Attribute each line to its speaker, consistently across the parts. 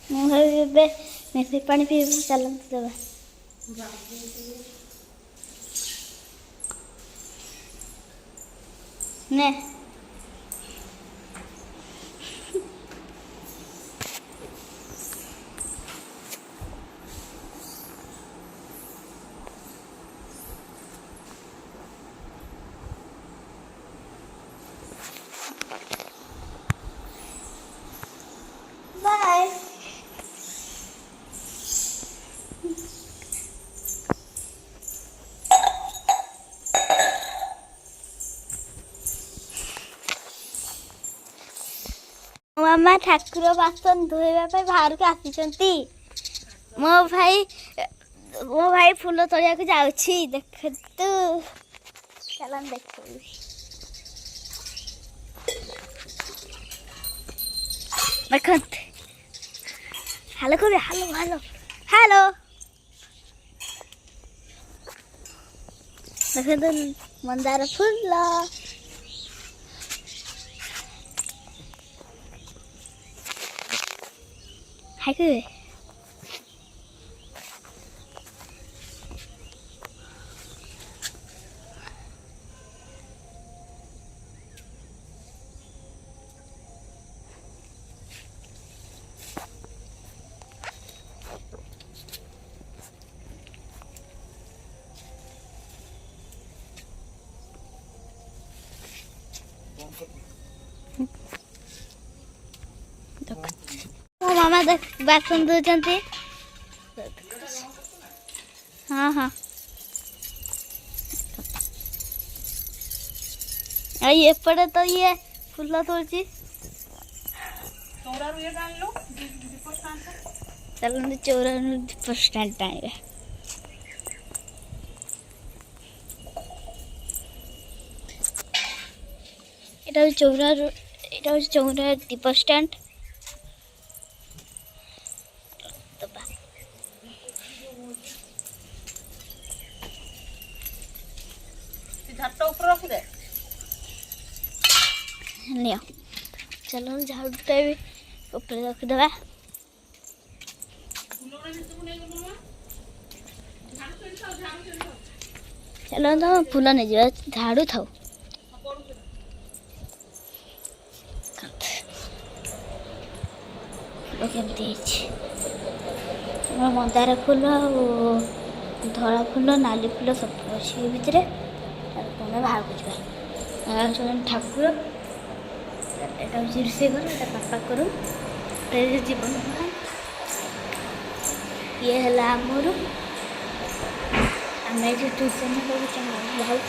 Speaker 1: ମୁଁ ଭାବିବି ଏବେ ମେଥି ପାଣି ପିଇବି। ଚାଲନ୍ତୁ ଦେବା। ନେ बाय। मामा ठाकुर बासन धोइबा बाहर को आसी। मो भाई फूल तोड़िया को जाउछि। देखतु चलन देखु। देखत हेलो को हेलो हेलो हेलो देखत मंदार फूल हाय के मामा देख बासन दौरान। हाँ हाँ ये पड़े तो ये फूल तोड़ची। चलो चौरा दीप स्टैंड टाइम चौरा दीप स्टैंड। चलो झाड़ूटा भी ऊपर रखिदे। चलो तो फूल नहीं जा झाड़ू था। केमती मंदार फूल धला फूल नाली फूल सब अच्छे भितर बाहर को जावा। ठाकुर एटा हूँ रोषे घर एटा पापा करूँ जीवन ये है आमर आम ट्यूशन जाऊँ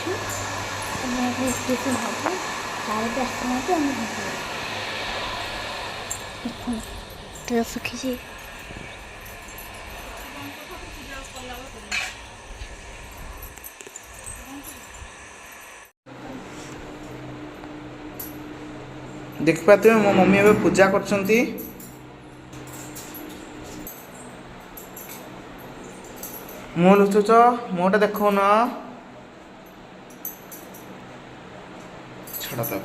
Speaker 1: ट्यूशन हम सारे आसना ड्रेस रखी।
Speaker 2: देख पाते हो मो मम्मी अबे पूजा करछंती। मो लुचुच मोटा देखो ना छड़ा तक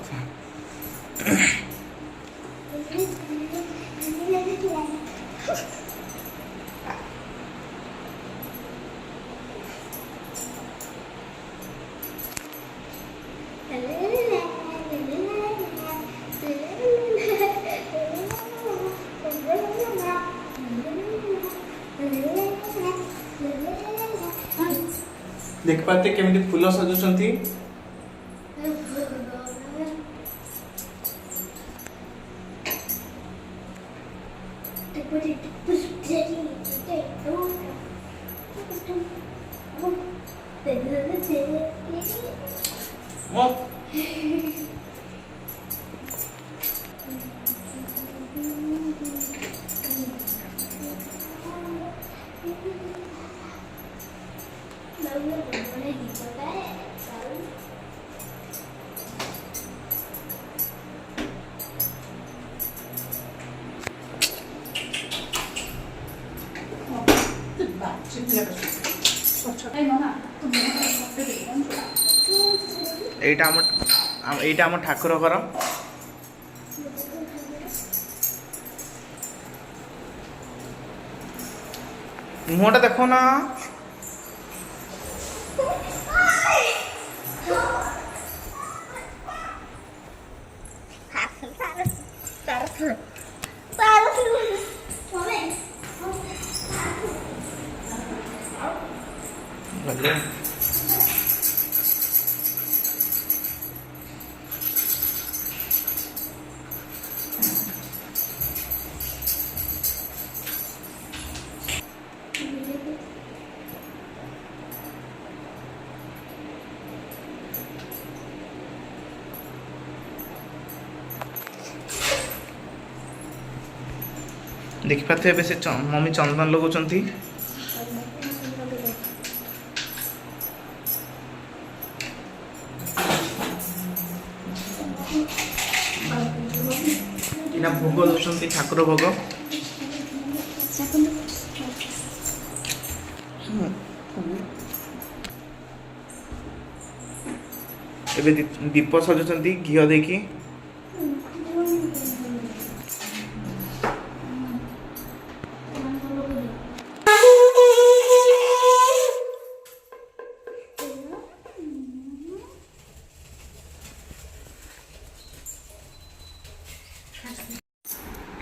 Speaker 2: देख पाते केमिति फूल सजुचंती। এইটা আমার ঠাকুর ঘর। ମୁହଁଟା ଦେଖ ନା। ଭଲ। ଦେଖିପାରୁଥିବେ ଏବେ ସେ ମମି ଚନ୍ଦନ ଲଗାଉଛନ୍ତି। ଏଇନା ଭୋଗ ଦଉଛନ୍ତି, ଠାକୁର ଭୋଗ। ଏବେ ଦୀପ ସଜଉଛନ୍ତି ଘିଅ ଦେଇକି।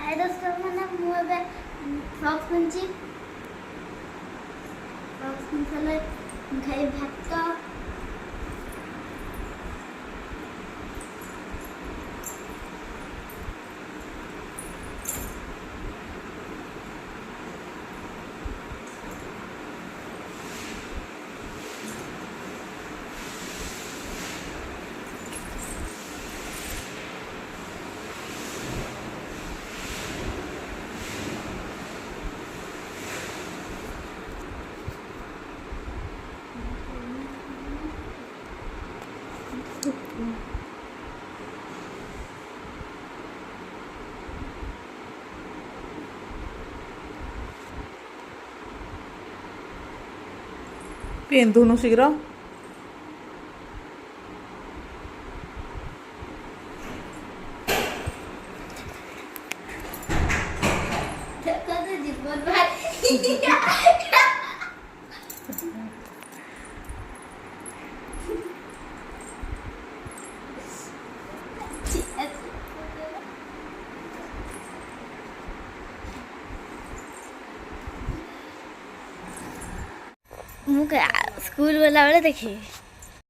Speaker 1: ଆଇ ଦୋସ୍ତ ମାନେ ମୁଁ ଏବେ ଫ୍ରକ୍ ପିନ୍ଧି ସାରିଲେ ଖାଇ ଭାତ
Speaker 3: ପିନ୍ଧୁନୁ ଶୀଘ୍ର।
Speaker 1: ମୁଁ ସ୍କୁଲ ଗଲାବେଳେ ଦେଖିବି।